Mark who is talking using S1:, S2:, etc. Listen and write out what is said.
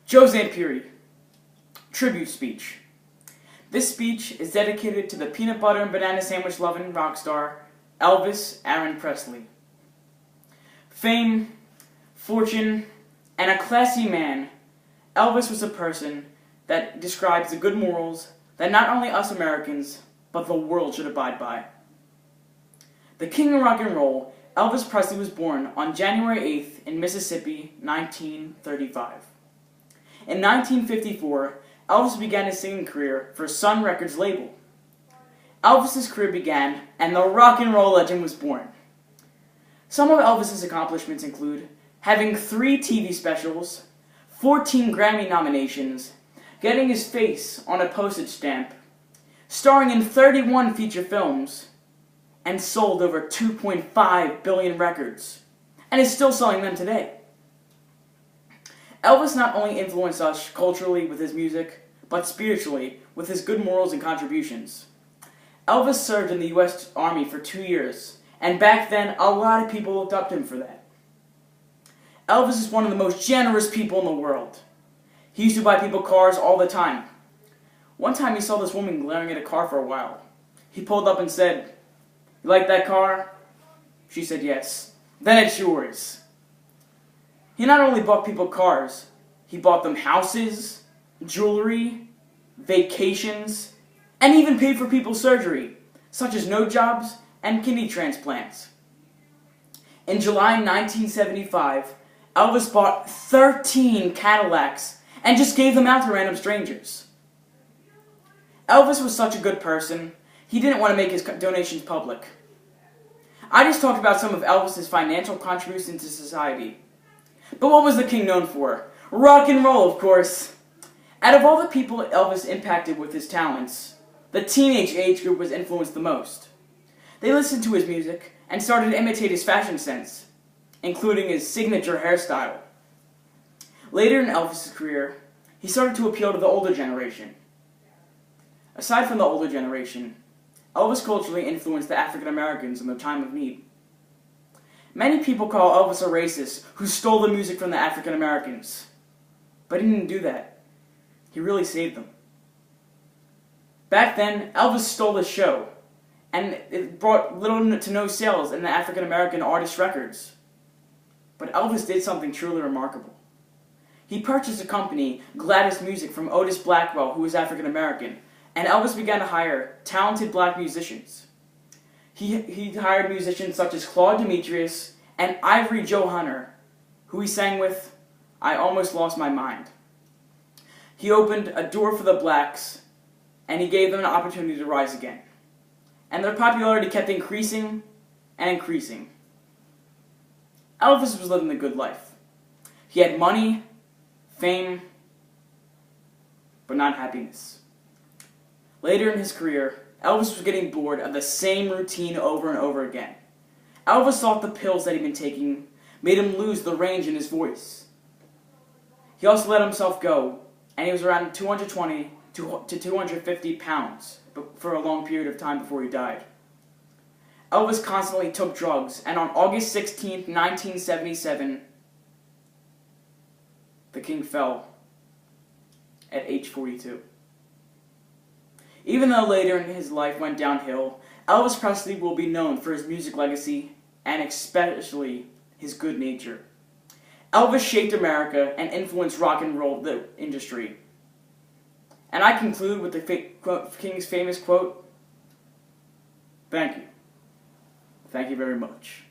S1: Jose Puri, tribute speech. This speech is dedicated to the peanut butter and banana sandwich loving rock star Elvis Presley. Fame, fortune, and a classy man, Elvis was a person that describes the good morals that not only us Americans, but the world should abide by. The king of rock and roll, Elvis Presley was born on January 8th in Mississippi, 1935. In 1954, Elvis began his singing career for Sun Records label. Elvis's career began, and the rock and roll legend was born. Some of Elvis's accomplishments include having 3 TV specials, 14 Grammy nominations, getting his face on a postage stamp, starring in 31 feature films, and sold over 2.5 billion records, and is still selling them today. Elvis not only influenced us culturally with his music, but spiritually with his good morals and contributions. Elvis served in the U.S. Army for 2 years, and back then a lot of people looked up to him for that. Elvis is one of the most generous people in the world. He used to buy people cars all the time. One time he saw this woman glaring at a car for a while. He pulled up and said, "You like that car?" She said yes. "Then it's yours." He not only bought people cars, he bought them houses, jewelry, vacations, and even paid for people's surgery, such as nose jobs and kidney transplants. In July 1975, Elvis bought 13 Cadillacs and just gave them out to random strangers. Elvis was such a good person, he didn't want to make his donations public. I just talked about some of Elvis's financial contributions to society. But what was the king known for? Rock and roll, of course. Out of all the people Elvis impacted with his talents, the teenage age group was influenced the most. They listened to his music and started to imitate his fashion sense, including his signature hairstyle. Later in Elvis's career, he started to appeal to the older generation. Aside from the older generation, Elvis culturally influenced the African Americans in their time of need. Many people call Elvis a racist who stole the music from the African Americans. But he didn't do that. He really saved them. Back then, Elvis stole the show, and it brought little to no sales in the African American artist records. But Elvis did something truly remarkable. He purchased a company, Gladys Music, from Otis Blackwell, who was African American, and Elvis began to hire talented black musicians. He hired musicians such as Claude Demetrius and Ivory Joe Hunter, who he sang with "I Almost Lost My Mind." He opened a door for the blacks, and he gave them an opportunity to rise again. And their popularity kept increasing and increasing. Elvis was living the good life. He had money, fame, but not happiness. Later in his career, Elvis was getting bored of the same routine over and over again. Elvis thought the pills that he'd been taking made him lose the range in his voice. He also let himself go, and he was around 220 to 250 pounds for a long period of time before he died. Elvis constantly took drugs, and on August 16, 1977, the king fell at age 42. Even though later in his life went downhill, Elvis Presley will be known for his music legacy and especially his good nature. Elvis shaped America and influenced rock and roll the industry. And I conclude with the king's famous quote, "Thank you. Thank you very much."